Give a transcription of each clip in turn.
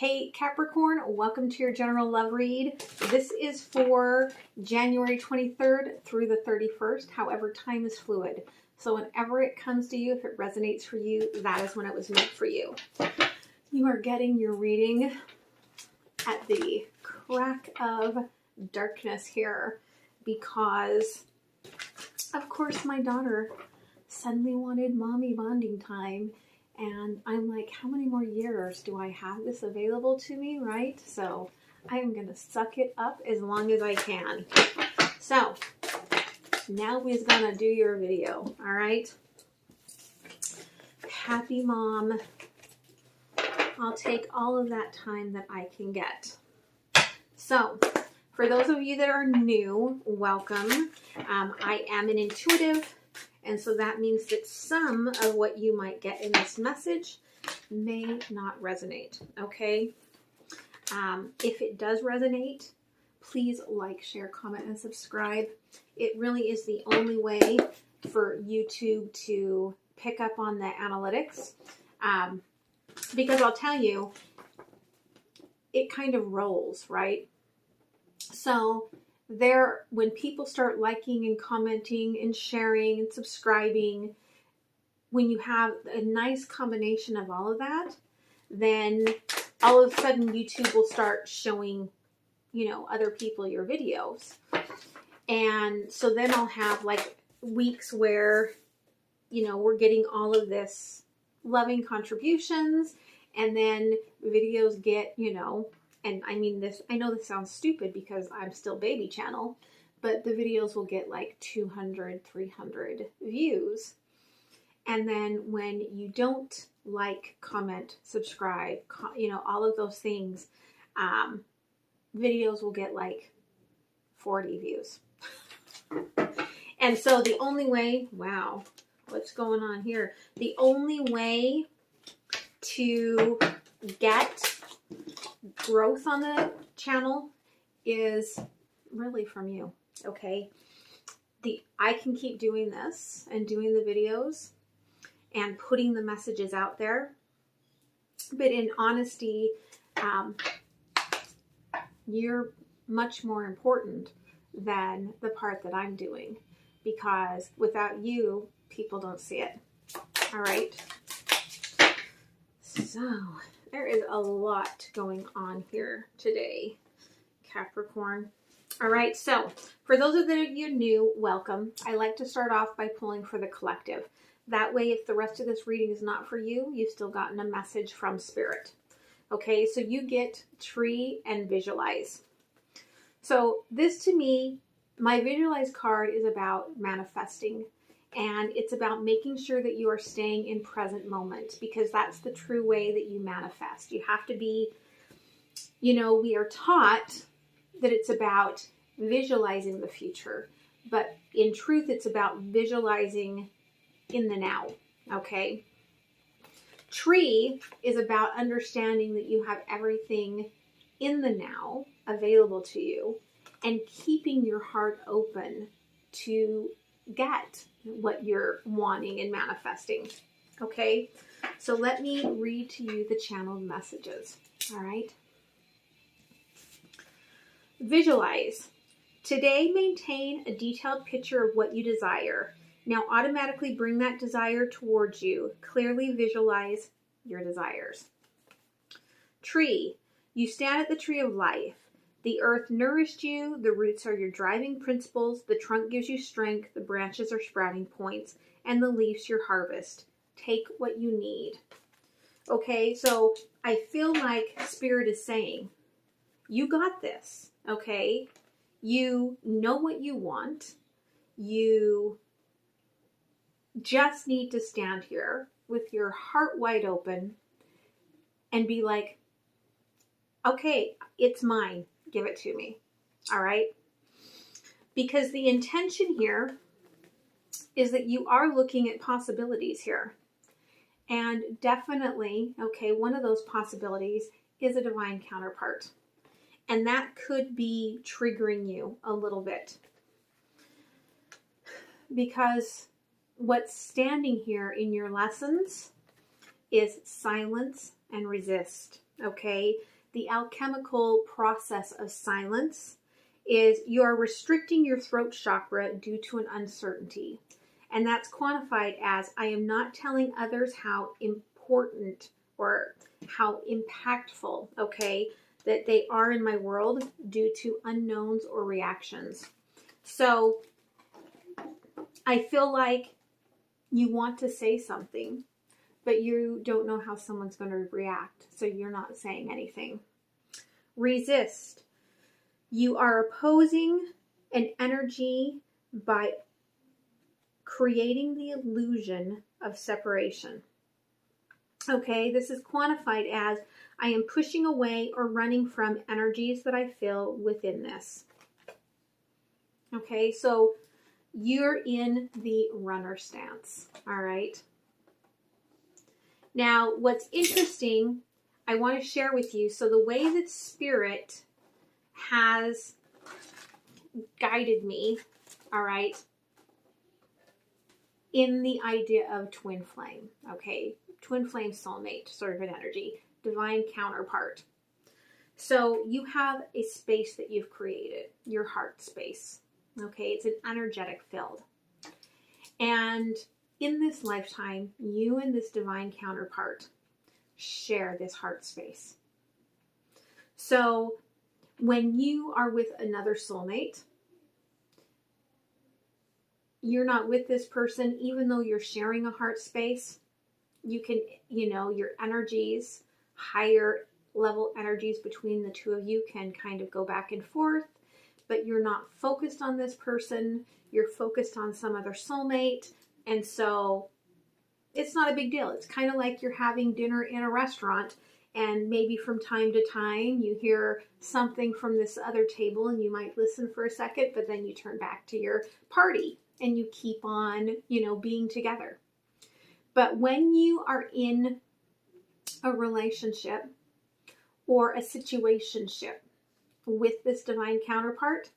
Hey Capricorn, welcome to your general love read. This is for January 23rd through the 31st. However, time is fluid. So whenever it comes to you, if it resonates for you, that is when it was meant for you. You are getting your reading at the crack of darkness here because, of course, my daughter suddenly wanted mommy bonding time. And I'm like, how many more years do I have this available to me, right? So I'm going to suck it up as long as I can. So now we're going to do your video, all right? Happy mom. I'll take all of that time that I can get. So for those of you that are new, welcome. I am an intuitive. And so that means that some of what you might get in this message may not resonate, okay? If it does resonate, please like, share, comment, and subscribe. It really is the only way for YouTube to pick up on the analytics. Because I'll tell you, it kind of rolls, right? So when people start liking and commenting and sharing and subscribing, when you have a nice combination of all of that, then all of a sudden YouTube will start showing, other people your videos. And so then I'll have like weeks where, we're getting all of this loving contributions, and then videos get, and I mean this, I know this sounds stupid because I'm still baby channel, but the videos will get like 200, 300 views. And then when you don't like, comment, subscribe, all of those things, videos will get like 40 views. And so the only way, wow, what's going on here? The only way to get growth on the channel is really from you, okay? I can keep doing this and doing the videos and putting the messages out there, but in honesty, you're much more important than the part that I'm doing, because without you, people don't see it. All right. So there is a lot going on here today, Capricorn. All right, so for those of you new, welcome. I like to start off by pulling for the collective. That way, if the rest of this reading is not for you, you've still gotten a message from Spirit. Okay, so you get tree and visualize. So this to me, my visualize card is about manifesting. And it's about making sure that you are staying in present moment, because that's the true way that you manifest. You have to be, we are taught that it's about visualizing the future, but in truth, it's about visualizing in the now, okay? Tree is about understanding that you have everything in the now available to you and keeping your heart open to get what you're wanting and manifesting. Okay, so let me read to you the channeled messages. All right. Visualize. Today, maintain a detailed picture of what you desire. Now automatically bring that desire towards you. Clearly visualize your desires. Tree. You stand at the tree of life. The earth nourished you, the roots are your driving principles, the trunk gives you strength, the branches are sprouting points, and the leaves your harvest. Take what you need. Okay, so I feel like Spirit is saying, you got this, okay? You know what you want. You just need to stand here with your heart wide open and be like, okay, it's mine. Give it to me. All right. Because the intention here is that you are looking at possibilities here. And definitely, okay, one of those possibilities is a divine counterpart. And that could be triggering you a little bit. Because what's standing here in your lessons is silence and resist. okay? The alchemical process of silence is you are restricting your throat chakra due to an uncertainty. And that's quantified as I am not telling others how important or how impactful, okay, that they are in my world due to unknowns or reactions. So I feel like you want to say something, but you don't know how someone's going to react, so you're not saying anything. Resist. You are opposing an energy by creating the illusion of separation. Okay, this is quantified as I am pushing away or running from energies that I feel within this. Okay, so you're in the runner stance, all right? Now, what's interesting, I want to share with you, so the way that Spirit has guided me, all right, in the idea of twin flame, okay? Twin flame soulmate sort of an energy, divine counterpart. So you have a space that you've created, your heart space, okay? It's an energetic field. And in this lifetime, you and this divine counterpart share this heart space. So when you are with another soulmate, you're not with this person, even though you're sharing a heart space. You can, your energies, higher level energies between the two of you can kind of go back and forth, but you're not focused on this person. You're focused on some other soulmate. And so it's not a big deal. It's kind of like you're having dinner in a restaurant, and maybe from time to time you hear something from this other table and you might listen for a second, but then you turn back to your party and you keep on, being together. But when you are in a relationship or a situationship with this divine counterpart,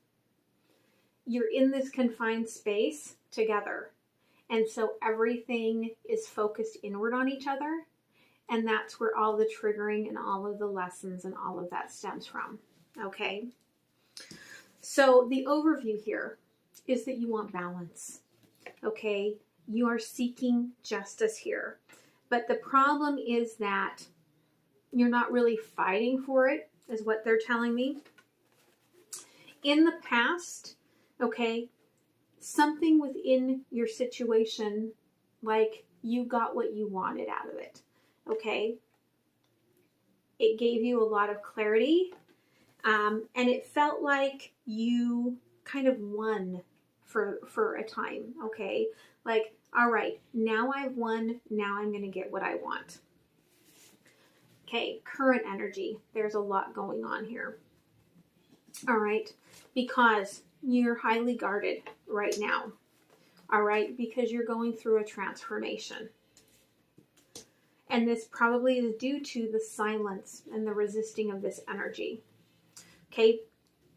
you're in this confined space together. And so everything is focused inward on each other. And that's where all the triggering and all of the lessons and all of that stems from. Okay. So the overview here is that you want balance. Okay. You are seeking justice here. But the problem is that you're not really fighting for it, is what they're telling me. In the past, okay, something within your situation, like you got what you wanted out of it, okay? It gave you a lot of clarity, and it felt like you kind of won for a time, okay? Like, all right, now I've won, now I'm going to get what I want. Okay, current energy. There's a lot going on here. All right, because you're highly guarded right now. All right, because you're going through a transformation. And this probably is due to the silence and the resisting of this energy. Okay,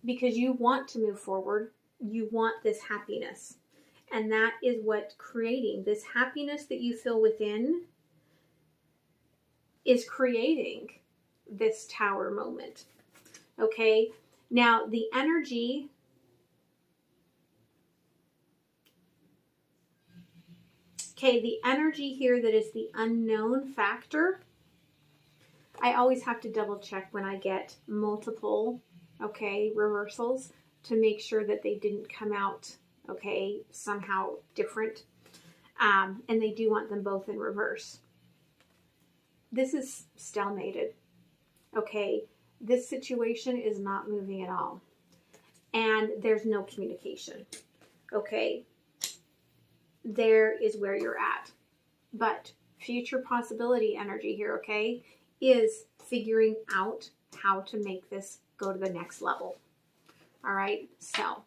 because you want to move forward. You want this happiness. And that is what creating this happiness that you feel within is creating this tower moment. Okay, now the energy the energy here that is the unknown factor, I always have to double check when I get multiple, reversals to make sure that they didn't come out, somehow different. And they do want them both in reverse. This is stalemated. Okay, this situation is not moving at all. And there's no communication. Okay, there is where you're at. But future possibility energy here, is figuring out how to make this go to the next level. All right, so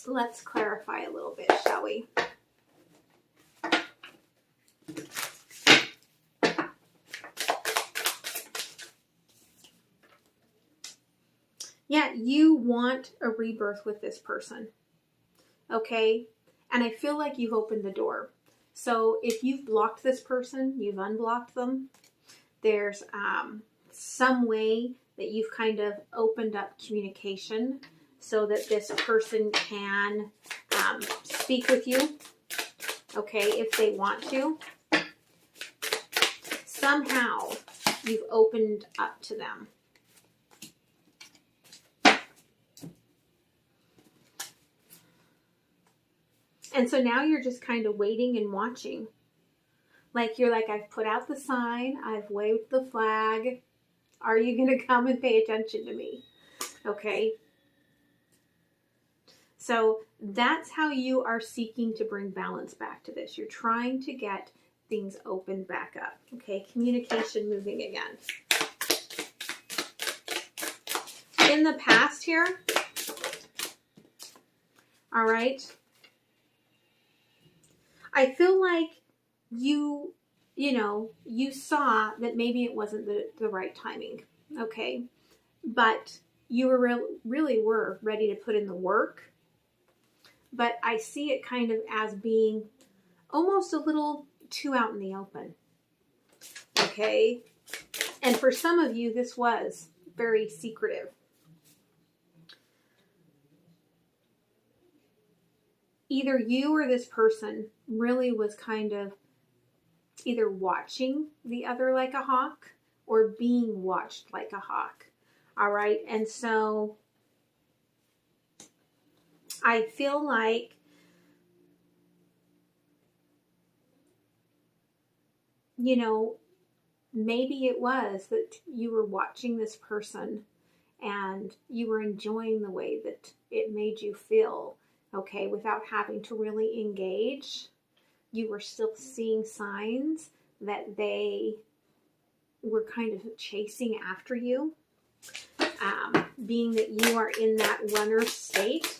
let's clarify a little bit, shall we? Yeah, you want a rebirth with this person, okay? And I feel like you've opened the door. So if you've blocked this person, you've unblocked them. There's some way that you've kind of opened up communication so that this person can speak with you, okay, if they want to. Somehow you've opened up to them. And so now you're just kind of waiting and watching. Like you're like, I've put out the sign, I've waved the flag. Are you going to come and pay attention to me? Okay. So that's how you are seeking to bring balance back to this. You're trying to get things opened back up. Okay. Communication moving again. In the past here. All right. I feel like you saw that maybe it wasn't the right timing, okay? But you were really were ready to put in the work. But I see it kind of as being almost a little too out in the open, okay? And for some of you, this was very secretive. Either you or this person really was kind of either watching the other like a hawk or being watched like a hawk. All right. And so I feel like maybe it was that you were watching this person and you were enjoying the way that it made you feel, okay, without having to really engage. You were still seeing signs that they were kind of chasing after you, being that you are in that runner state.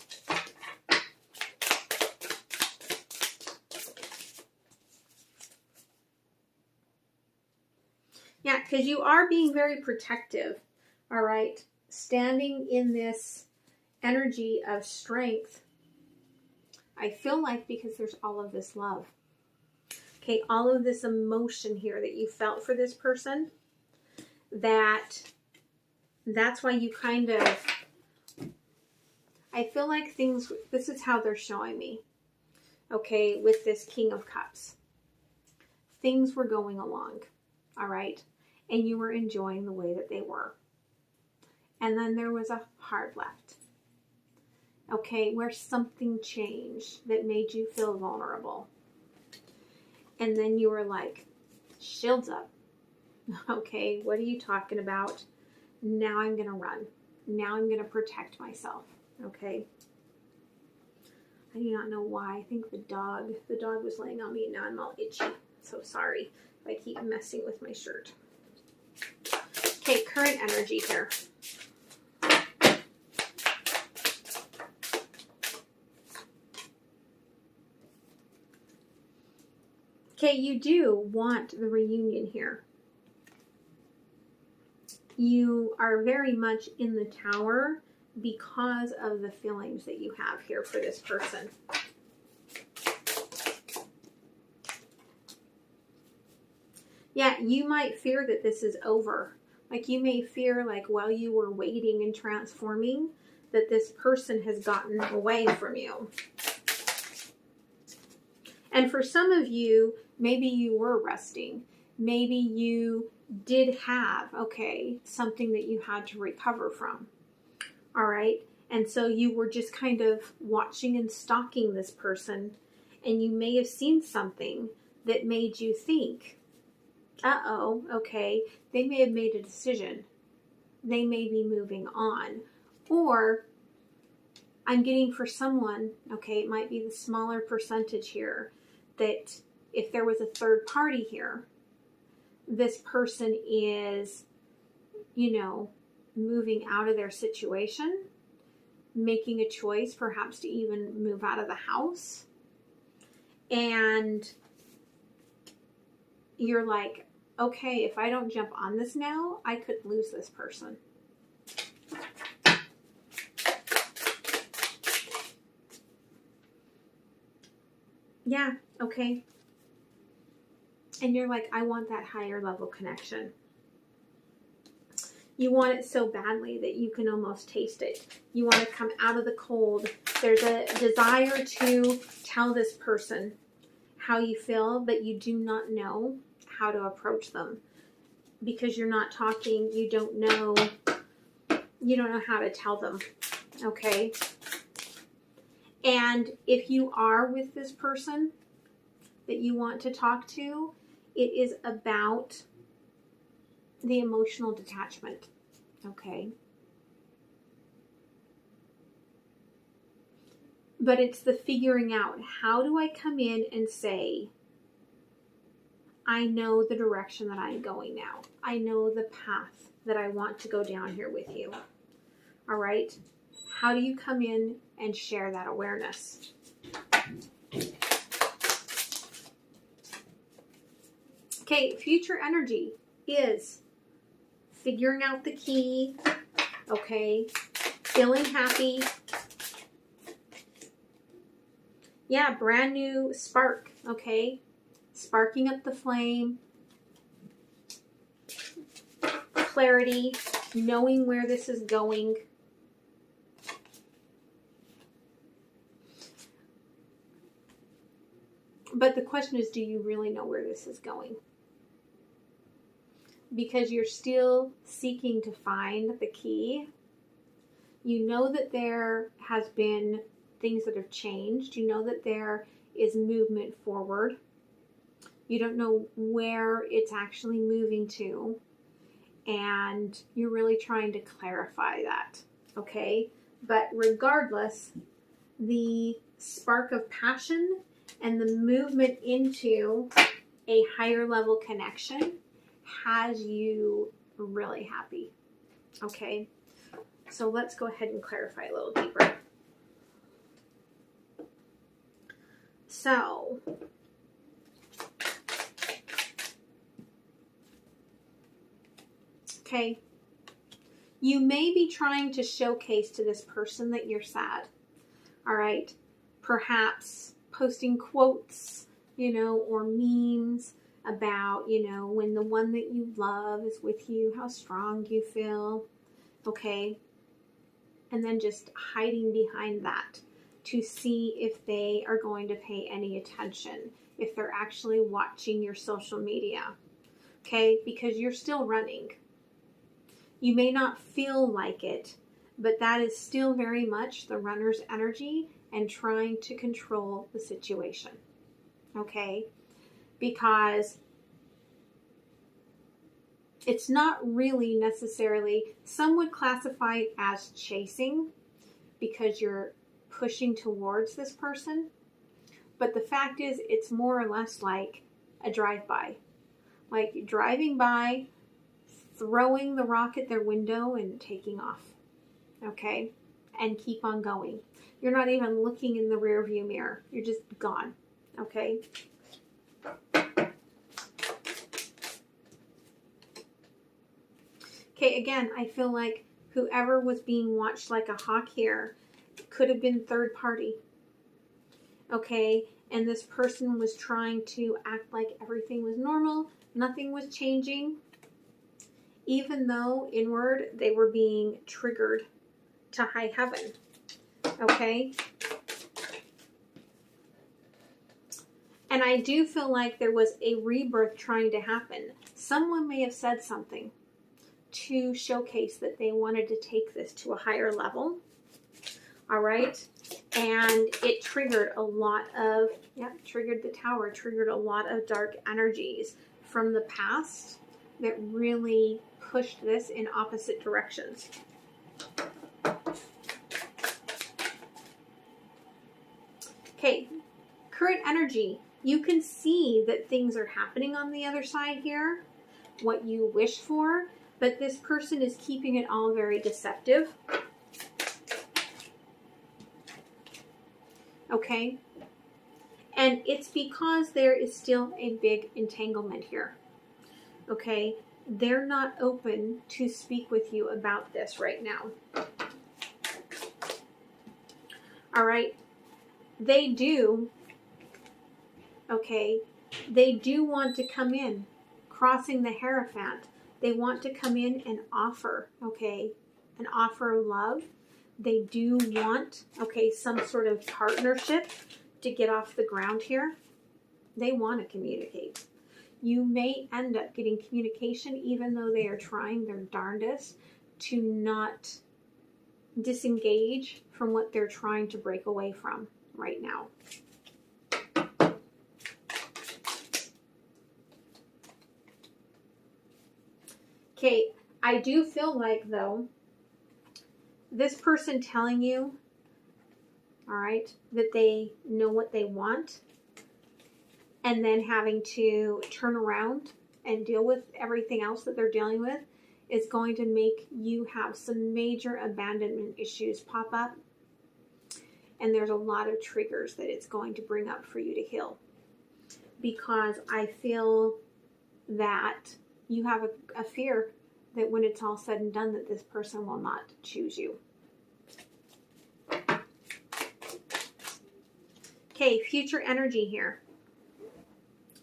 Yeah, because you are being very protective, all right? Standing in this energy of strength, I feel like, because there's all of this love. Okay, all of this emotion here that you felt for this person, that's why you kind of, I feel like things, this is how they're showing me, okay, with this King of Cups. Things were going along, all right, and you were enjoying the way that they were. And then there was a hard left, okay, where something changed that made you feel vulnerable. And then you were like, shields up. Okay, what are you talking about? Now I'm going to run. Now I'm going to protect myself. Okay. I do not know why. I think the dog was laying on me and now I'm all itchy. So sorry if I keep messing with my shirt. Okay, current energy here. Okay, you do want the reunion here. You are very much in the tower because of the feelings that you have here for this person. Yeah, you might fear that this is over. Like you may fear, like while you were waiting and transforming, that this person has gotten away from you. And for some of you, maybe you were resting. Maybe you did have, okay, something that you had to recover from. All right. And so you were just kind of watching and stalking this person. And you may have seen something that made you think, uh-oh, okay, they may have made a decision. They may be moving on. Or I'm getting for someone, okay, it might be the smaller percentage here, that if there was a third party here, this person is, moving out of their situation, making a choice perhaps to even move out of the house. And you're like, okay, if I don't jump on this now, I could lose this person. Yeah, okay. And you're like, I want that higher level connection. You want it so badly that you can almost taste it. You want to come out of the cold. There's a desire to tell this person how you feel, but you do not know how to approach them because you're not talking. You don't know how to tell them. Okay. And if you are with this person that you want to talk to, it is about the emotional detachment. Okay. But it's the figuring out, how do I come in and say, I know the direction that I'm going now. I know the path that I want to go down here with you. All right. How do you come in and share that awareness? Okay, future energy is figuring out the key, okay, feeling happy. Yeah, brand new spark, okay, sparking up the flame, clarity, knowing where this is going. But the question is, do you really know where this is going? Because you're still seeking to find the key. You know that there has been things that have changed. You know that there is movement forward. You don't know where it's actually moving to. And you're really trying to clarify that. Okay? But regardless, the spark of passion and the movement into a higher level connection has you really happy. Okay, so let's go ahead and clarify a little deeper. So, okay, you may be trying to showcase to this person that you're sad. All right, perhaps posting quotes, or memes about, when the one that you love is with you, how strong you feel, okay? And then just hiding behind that to see if they are going to pay any attention, if they're actually watching your social media, okay? Because you're still running. You may not feel like it, but that is still very much the runner's energy and trying to control the situation, okay? Because it's not really necessarily, some would classify it as chasing because you're pushing towards this person. But the fact is, it's more or less like a drive-by. Like driving by, throwing the rock at their window and taking off, okay? And keep on going. You're not even looking in the rear view mirror. You're just gone, okay? Okay, again, I feel like whoever was being watched like a hawk here could have been third party, okay? And this person was trying to act like everything was normal, nothing was changing, even though inward they were being triggered to high heaven, okay? And I do feel like there was a rebirth trying to happen. Someone may have said something to showcase that they wanted to take this to a higher level. All right. And it triggered a lot of, triggered the tower, triggered a lot of dark energies from the past that really pushed this in opposite directions. Okay, current energy. You can see that things are happening on the other side here, what you wish for, but this person is keeping it all very deceptive. Okay? And it's because there is still a big entanglement here. Okay? They're not open to speak with you about this right now. All right? They do, okay, they do want to come in, crossing the Hierophant, They want to come in and offer, okay, an offer of love. They do want, okay, some sort of partnership to get off the ground here. They want to communicate. You may end up getting communication even though they are trying their darndest to not disengage from what they're trying to break away from right now. Okay, I do feel like, though, this person telling you, all right, that they know what they want, and then having to turn around and deal with everything else that they're dealing with is going to make you have some major abandonment issues pop up. And there's a lot of triggers that it's going to bring up for you to heal. Because I feel that you have a fear that when it's all said and done that this person will not choose you. Okay, future energy here.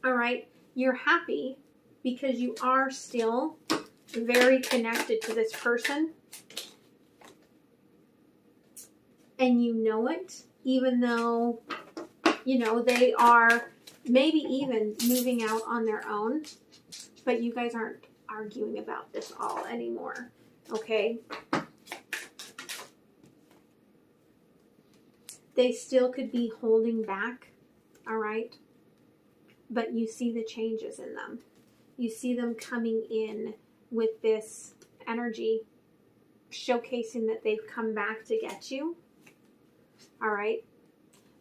All right, you're happy because you are still very connected to this person. And you know it, even though, you know, they are maybe even moving out on their own. But you guys aren't arguing about this all anymore, okay? They still could be holding back, all right? But you see the changes in them. You see them coming in with this energy, showcasing that they've come back to get you, all right?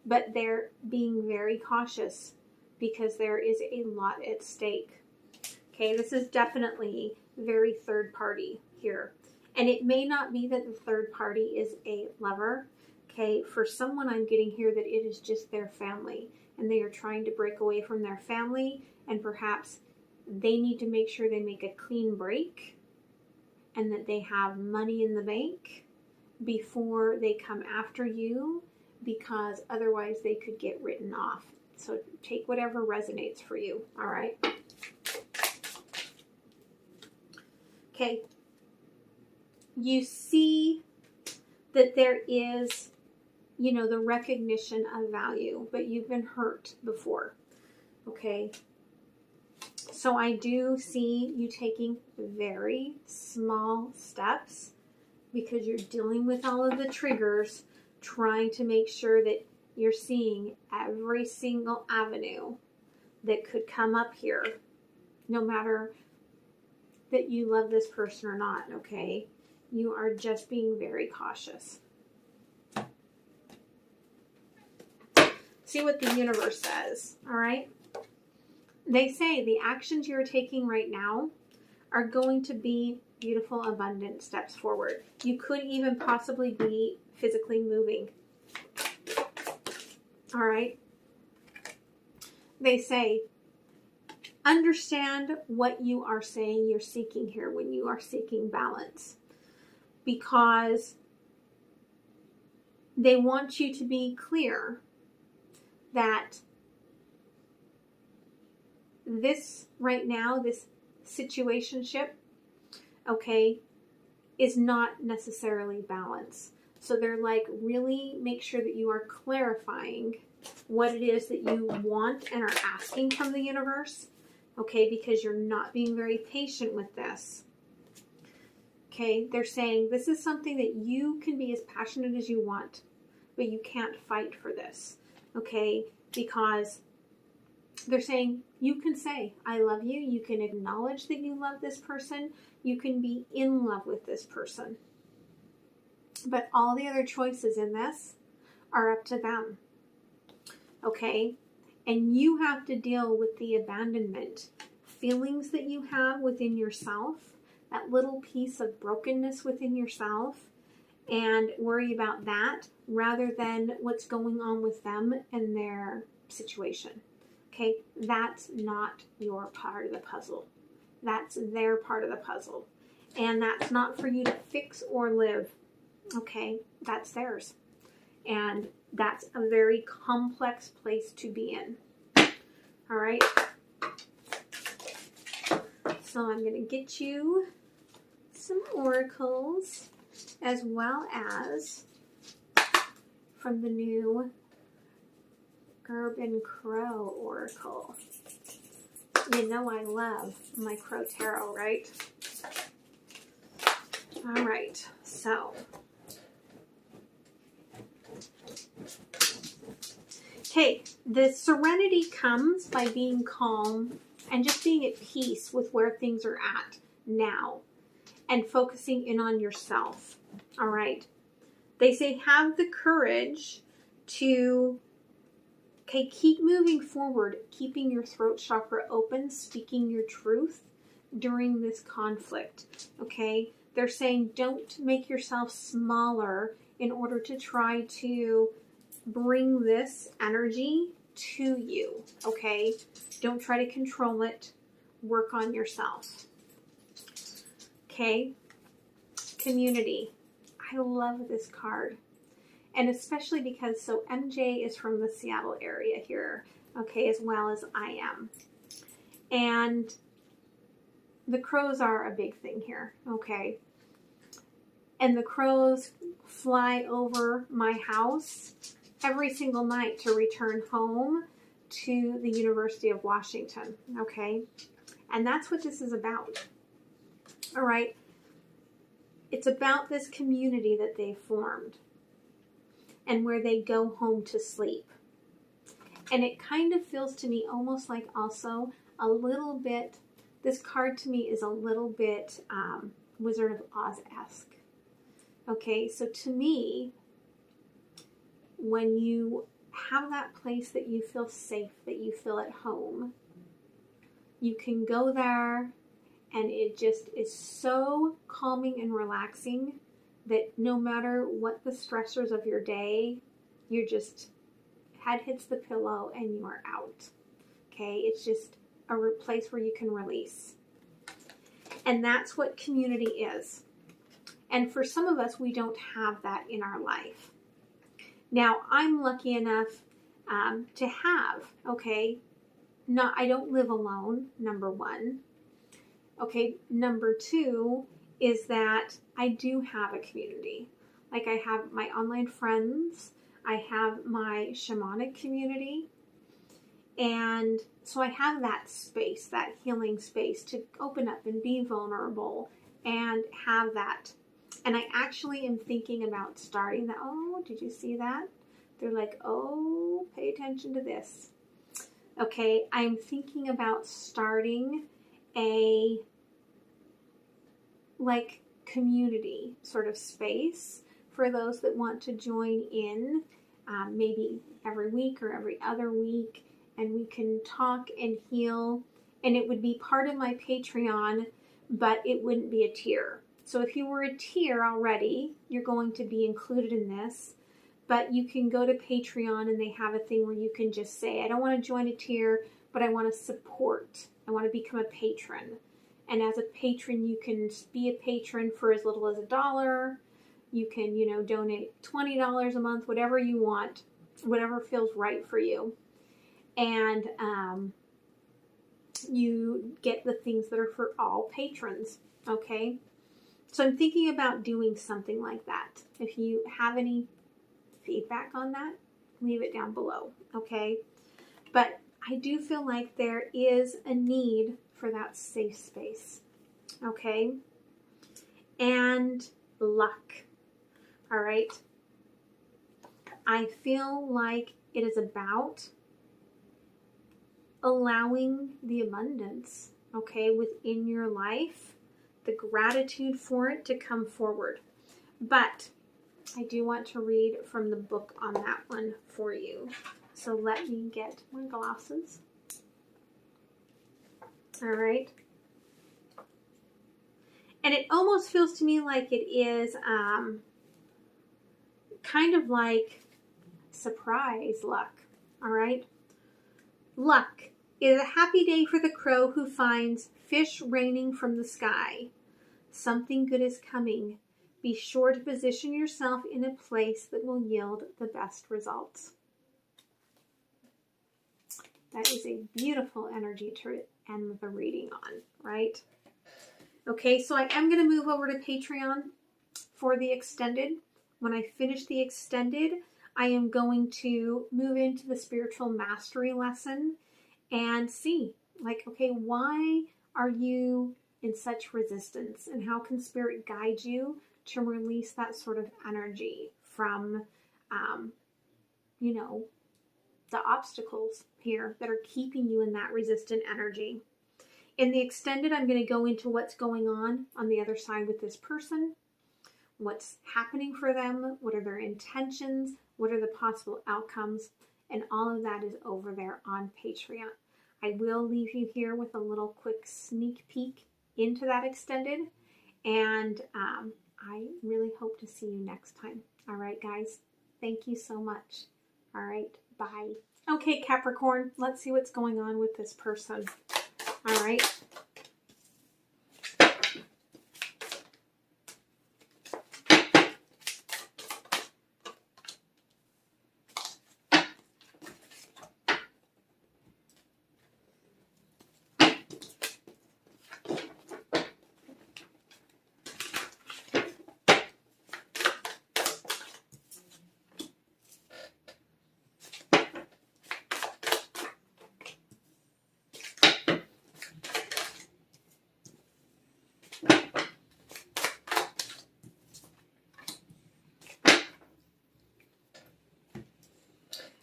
But they're being very cautious because there is a lot at stake. Okay, this is definitely very third party here. And it may not be that the third party is a lover. Okay, for someone I'm getting here that it is just their family. And they are trying to break away from their family. And perhaps they need to make sure they make a clean break. And that they have money in the bank before they come after you. Because otherwise they could get written off. So take whatever resonates for you. All right. Okay, you see that there is, you know, the recognition of value, but you've been hurt before, okay? So I do see you taking very small steps because you're dealing with all of the triggers, trying to make sure that you're seeing every single avenue that could come up here, no matter that you love this person or not, okay? You are just being very cautious. See what the universe says, all right? They say the actions you're taking right now are going to be beautiful, abundant steps forward. You could even possibly be physically moving, all right? They say, understand what you are saying you're seeking here when you are seeking balance. Because they want you to be clear that this right now, this situationship, okay, is not necessarily balance. So they're like, really make sure that you are clarifying what it is that you want and are asking from the universe. Okay, because you're not being very patient with this. Okay, they're saying this is something that you can be as passionate as you want, but you can't fight for this. Okay, because they're saying you can say, I love you. You can acknowledge that you love this person. You can be in love with this person. But all the other choices in this are up to them. Okay? And you have to deal with the abandonment feelings that you have within yourself, that little piece of brokenness within yourself, and worry about that rather than what's going on with them and their situation. Okay, that's not your part of the puzzle. That's their part of the puzzle. And that's not for you to fix or live. Okay, that's theirs. And that's a very complex place to be in. All right. So I'm going to get you some oracles as well as from the new Herb and Crow oracle. You know I love my Crow Tarot, right? All right, so okay, the serenity comes by being calm and just being at peace with where things are at now and focusing in on yourself. All right. They say have the courage to, okay, keep moving forward, keeping your throat chakra open, speaking your truth during this conflict. Okay. They're saying don't make yourself smaller in order to try to bring this energy to you. Okay. Don't try to control it. Work on yourself. Okay. Community. I love this card. And especially because, so MJ is from the Seattle area here, okay, as well as I am. And the crows are a big thing here, okay? And the crows fly over my house every single night to return home to the University of Washington, okay? And that's what this is about, all right? It's about this community that they formed and where they go home to sleep. And it kind of feels to me almost like also a little bit, this card to me is a little bit Wizard of Oz-esque. Okay, so to me, when you have that place that you feel safe, that you feel at home, you can go there and it just is so calming and relaxing that no matter what the stressors of your day, you're just, head hits the pillow and you are out. Okay, it's just a place where you can release. And that's what community is. And for some of us, we don't have that in our life. Now, I'm lucky enough to have, okay, I don't live alone, number one. Okay, number two is that I do have a community. Like I have my online friends, I have my shamanic community, and so I have that space, that healing space to open up and be vulnerable and have that. And I actually am thinking about starting that. Oh, did you see that? They're like, oh, pay attention to this. Okay, I'm thinking about starting a like community sort of space for those that want to join in, maybe every week or every other week, and we can talk and heal. And it would be part of my Patreon, but it wouldn't be a tier. So if you were a tier already, you're going to be included in this. But you can go to Patreon and they have a thing where you can just say, I don't want to join a tier, but I want to support. I want to become a patron. And as a patron, you can be a patron for as little as $1. You can, donate $20 a month, whatever you want, whatever feels right for you. And you get the things that are for all patrons, okay? So I'm thinking about doing something like that. If you have any feedback on that, leave it down below, okay? But I do feel like there is a need for that safe space, okay? And luck, all right? I feel like it is about allowing the abundance, okay, within your life, the gratitude for it to come forward. But I do want to read from the book on that one for you. So let me get my glasses. All right. And it almost feels to me like it is kind of like surprise luck. All right. Luck is a happy day for the crow who finds fish raining from the sky. Something good is coming. Be sure to position yourself in a place that will yield the best results. That is a beautiful energy to end the reading on, right? Okay, so I am going to move over to Patreon for the extended. When I finish the extended, I am going to move into the spiritual mastery lesson and see, like, okay, why are you in such resistance, and how can Spirit guide you to release that sort of energy from, you know, the obstacles here that are keeping you in that resistant energy. In the extended, I'm going to go into what's going on the other side with this person, what's happening for them, what are their intentions, what are the possible outcomes, and all of that is over there on Patreon. I will leave you here with a little quick sneak peek into that extended, and I really hope to see you next time. All right, guys, thank you so much. All right, bye. Okay, Capricorn, let's see what's going on with this person. All right.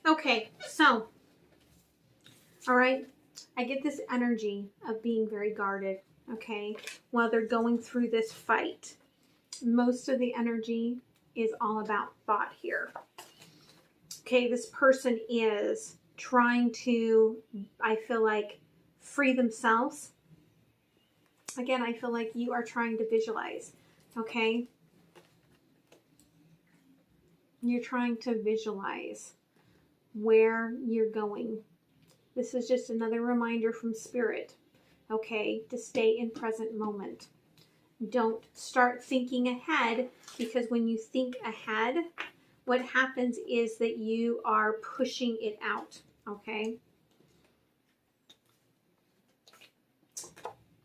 Okay, so, all right, I get this energy of being very guarded, okay, while they're going through this fight. Most of the energy is all about thought here. Okay, this person is trying to, I feel like, free themselves. Again, I feel like you are trying to visualize, okay? You're trying to visualize where you're going. This is just another reminder from Spirit, okay, to stay in present moment. Don't start thinking ahead, because when you think ahead, what happens is that you are pushing it out, okay?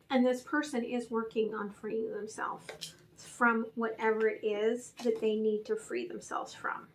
And this person is working on freeing themselves from whatever it is that they need to free themselves from.